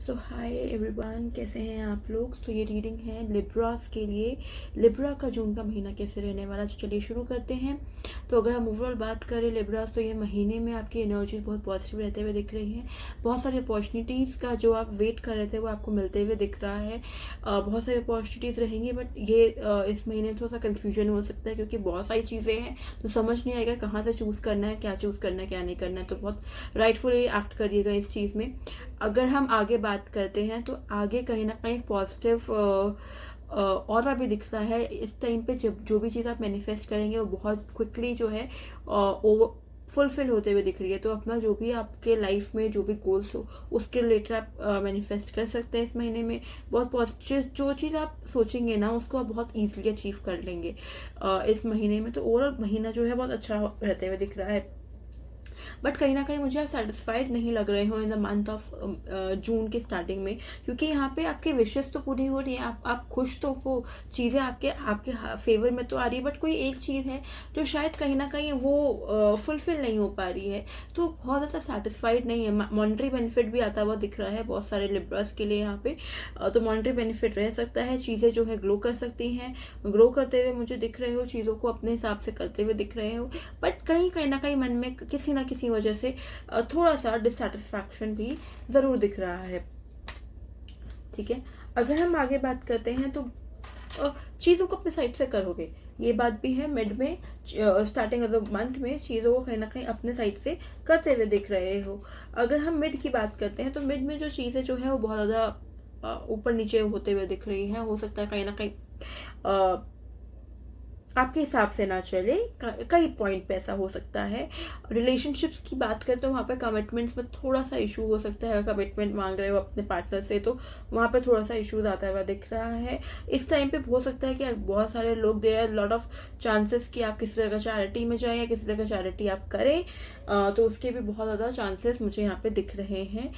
सो hi everyone, कैसे हैं आप लोग। तो ये रीडिंग है लिब्रास के लिए। लिब्रा का जून का महीना कैसे रहने वाला, तो चलिए शुरू करते हैं। तो अगर हम ओवरऑल बात करें लिब्रास, तो ये महीने में आपकी एनर्जी बहुत पॉजिटिव रहते हुए दिख रही हैं। बहुत सारी अपॉर्चुनिटीज़ का जो आप वेट कर रहे थे वो आपको मिलते हुए दिख रहा है। बहुत सारी अपॉर्चुनिटीज़ रहेंगी, बट ये इस महीने में थोड़ा सा कन्फ्यूजन हो सकता है, क्योंकि बहुत सारी चीज़ें हैं तो समझ नहीं आएगा कहाँ से चूज़ करना है, क्या चूज़ करना है, क्या नहीं करना है। तो बहुत राइटफुली एक्ट करिएगा इस चीज़ में। अगर हम आगे बात करते हैं तो आगे कहीं ना कहीं पॉजिटिव और भी दिखता है इस टाइम पे। जब जो भी चीज़ आप मैनिफेस्ट करेंगे वो बहुत क्विकली जो है फुलफिल होते हुए दिख रही है। तो अपना जो भी आपके लाइफ में जो भी गोल्स हो उसके रिलेटेड आप मैनिफेस्ट कर सकते हैं इस महीने में। बहुत पॉजिटिव जो चीज़ आप सोचेंगे ना उसको आप बहुत ईजिली अचीव कर लेंगे इस महीने में। तो ओवरऑल महीना जो है बहुत अच्छा रहते हुए दिख रहा है। बट कहीं ना कहीं मुझे आप सेटिस्फाइड नहीं लग रहे हो in the month of June के स्टार्टिंग में, क्योंकि यहाँ पे आपके विशेष तो पूरी हो रही है, आप खुश तो हो, चीज़ें आपके आपके फेवर में तो आ रही है, बट कोई एक चीज़ है जो शायद कहीं ना कहीं वो फुलफिल नहीं हो पा रही है। तो बहुत ज़्यादा सेटिस्फाइड नहीं है। मॉनेटरी बेनिफिट भी आता हुआ दिख रहा है बहुत सारे लिब्रास के लिए यहाँ पे। तो मॉनेटरी बेनिफिट रह सकता है, चीज़ें जो है ग्लो कर सकती हैं, ग्रो करते हुए मुझे दिख रहे हो, चीज़ों को अपने हिसाब से करते हुए दिख रहे हो। बट कहीं ना कहीं मन में किसी ना किसी वजह से थोड़ा सा डिससेटिस्फैक्शन भी ज़रूर दिख रहा है। ठीक है, अगर हम आगे बात करते हैं तो चीज़ों को अपने साइड से करोगे, ये बात भी है। मिड में स्टार्टिंग ऑफ द मंथ में चीज़ों को कहीं ना कहीं अपने साइड से करते हुए दिख रहे हो। अगर हम मिड की बात करते हैं तो मिड में जो चीज़ें जो है वो बहुत ज़्यादा ऊपर नीचे होते हुए दिख रही हैं। हो सकता है कहीं ना कहीं आपके हिसाब से ना चले, कई पॉइंट पे ऐसा हो सकता है। रिलेशनशिप्स की बात करें तो वहाँ पे कमिटमेंट्स में थोड़ा सा इशू हो सकता है। अगर कमिटमेंट मांग रहे हो अपने पार्टनर से तो वहाँ पे थोड़ा सा इशूज आता हुआ दिख रहा है। इस टाइम पे हो सकता है कि बहुत सारे लोग, there are lot of chances कि आप किसी तरह का चैरिटी में जाएं या किसी तरह का चैरिटी आप करें। तो उसके भी बहुत ज़्यादा चांसेस मुझे यहाँ पे दिख रहे हैं।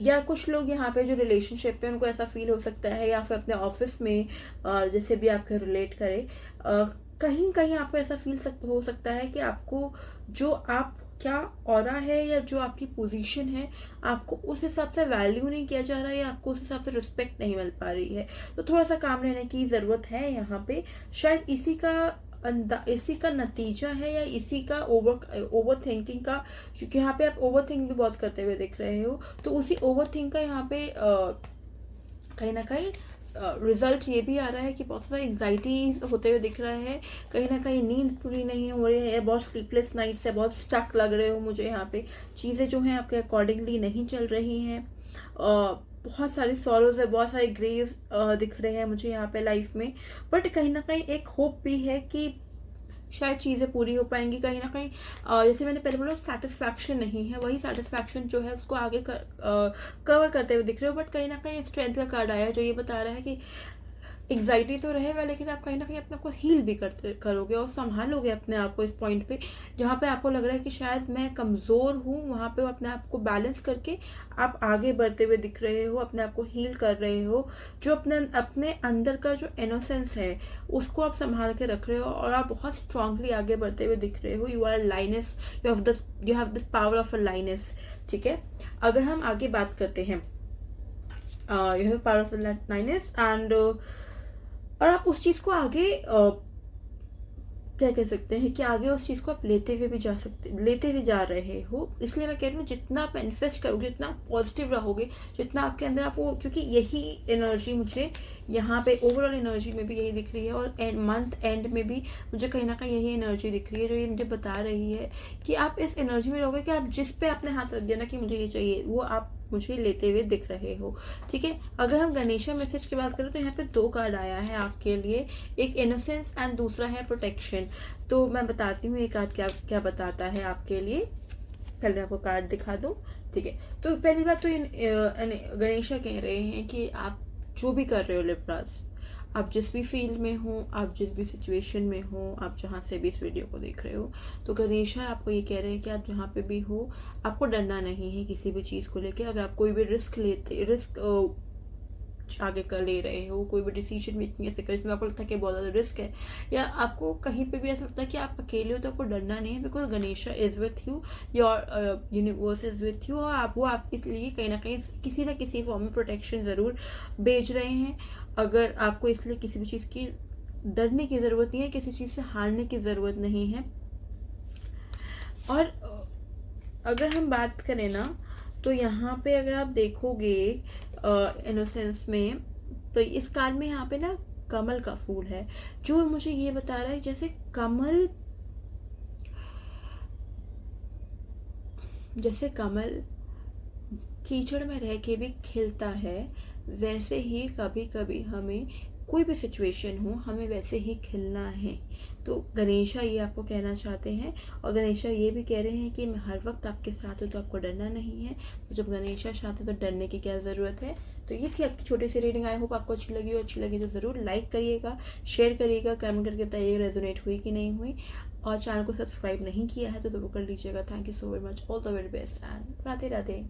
या कुछ लोग यहाँ पे जो रिलेशनशिप पे उनको ऐसा फील हो सकता है, या फिर अपने ऑफिस में जैसे भी आपके रिलेट करे, कहीं कहीं आपको ऐसा फील हो सकता है कि आपको जो आप क्या ऑरा है या जो आपकी पोजीशन है, आपको उस हिसाब से वैल्यू नहीं किया जा रहा है, या आपको उस हिसाब से रिस्पेक्ट नहीं मिल पा रही है। तो थोड़ा सा काम रहने की ज़रूरत है यहाँ पे। शायद इसी का नतीजा है, या इसी का ओवर थिंकिंग का, क्योंकि यहाँ पे आप ओवर थिंक भी बहुत करते हुए दिख रहे हो। तो उसी ओवर थिंक का यहाँ पे कहीं ना कहीं रिजल्ट ये भी आ रहा है कि बहुत सारा एंग्जाइटी होते हुए दिख रहा है। कहीं ना कहीं नींद पूरी नहीं हो रही है, बहुत स्लीपलेस नाइट्स है, बहुत स्टक लग रहे हो मुझे यहाँ पे। चीज़ें जो हैं आपके अकॉर्डिंगली नहीं चल रही हैं। बहुत सारी सॉरोज है, बहुत सारे ग्रेव दिख रहे हैं मुझे यहाँ पे लाइफ में। बट कहीं ना कहीं एक होप भी है कि शायद चीज़ें पूरी हो पाएंगी। कहीं ना कहीं जैसे मैंने पहले बोला, सेटिस्फैक्शन नहीं है, वही सेटिस्फैक्शन जो है उसको आगे कवर करते हुए दिख रहे हो। बट कहीं ना कहीं स्ट्रेंथ का कार्ड आया है जो ये बता रहा है कि एग्जाइटी तो रहेगा, लेकिन आप कहीं ना कहीं अपने आप को हील भी करोगे और संभालोगे अपने आप को इस पॉइंट पे जहाँ पे आपको लग रहा है कि शायद मैं कमज़ोर हूँ। वहाँ पे अपने आप को बैलेंस करके आप आगे बढ़ते हुए दिख रहे हो, अपने आप को हील कर रहे हो। जो अपने अंदर का जो इनोसेंस है उसको आप संभाल के रख रहे हो, और आप बहुत स्ट्रांगली आगे बढ़ते हुए दिख रहे हो। You are lioness, you have the power of a lioness. ठीक है, अगर हम आगे बात करते हैं, you have power of lioness and, और आप उस चीज़ को आगे क्या कह सकते हैं कि आगे उस चीज़ को आप लेते हुए जा रहे हो। इसलिए मैं कह रही हूँ जितना आप मैनिफेस्ट करोगे, जितना पॉजिटिव रहोगे, जितना आपके अंदर आप वो, क्योंकि यही एनर्जी मुझे यहाँ पे ओवरऑल एनर्जी में भी यही दिख रही है, और मंथ एंड में भी मुझे कहीं ना कहीं यही एनर्जी दिख रही है जो ये मुझे बता रही है कि आप इस एनर्जी में रहोगे कि आप जिस पे अपने हाथ रख दिया ना कि मुझे ये चाहिए, वो आप मुझे लेते हुए दिख रहे हो। ठीक है, अगर हम गणेशा मैसेज की बात करें तो यहाँ पे 2 कार्ड आया है आपके लिए, एक इनोसेंस एंड दूसरा है प्रोटेक्शन। तो मैं बताती हूँ ये कार्ड क्या क्या बताता है आपके लिए। पहले आपको कार्ड दिखा दूँ। ठीक है, तो पहली बात तो गणेशा कह रहे हैं कि आप जो भी कर रहे हो लिब्रास, आप जिस भी फील्ड में हो, आप जिस भी सिचुएशन में हो, आप जहाँ से भी इस वीडियो को देख रहे हो, तो गणेशा आपको ये कह रहे हैं कि आप जहाँ पे भी हो आपको डरना नहीं है किसी भी चीज़ को लेके। अगर आप कोई भी रिस्क आगे कर ले रहे हो, कोई भी डिसीजन मेकिंग ऐसे कर जिसमें आपको लगता है कि बहुत ज़्यादा रिस्क है, या आपको कहीं पे भी ऐसा लगता है कि आप अकेले हो, तो आपको डरना नहीं है, because Ganesha is with you, your universe is with you, और आप वो आपके लिए कहीं ना कहीं किसी ना किसी फॉर्म में प्रोटेक्शन ज़रूर भेज रहे हैं। अगर आपको इसलिए किसी भी चीज़ की डरने की ज़रूरत नहीं है, किसी चीज़ से हारने की ज़रूरत नहीं है। और अगर हम बात करें ना, तो यहाँ पे अगर आप देखोगे इनोसेंस में, तो इस कार्ड में यहाँ पे ना कमल का फूल है, जो मुझे ये बता रहा है जैसे कमल कीचड़ में रह के भी खिलता है, वैसे ही कभी कभी हमें कोई भी सिचुएशन हो, हमें वैसे ही खिलना है। तो गणेशा ये आपको कहना चाहते हैं, और गणेशा ये भी कह रहे हैं कि मैं हर वक्त आपके साथ हूँ, तो आपको डरना नहीं है। तो जब गणेशा साथ है तो डरने की क्या ज़रूरत है। तो ये थी आपकी छोटी सी रीडिंग। आई होप आपको अच्छी लगी हो। अच्छी लगी तो ज़रूर लाइक करिएगा, शेयर करिएगा, कमेंट करके बताइएगा रेजोनेट हुई कि नहीं हुई, और चैनल को सब्सक्राइब नहीं किया है तो ज़रूर कर लीजिएगा। Thank you so very much, all the very best and Radhe Radhe.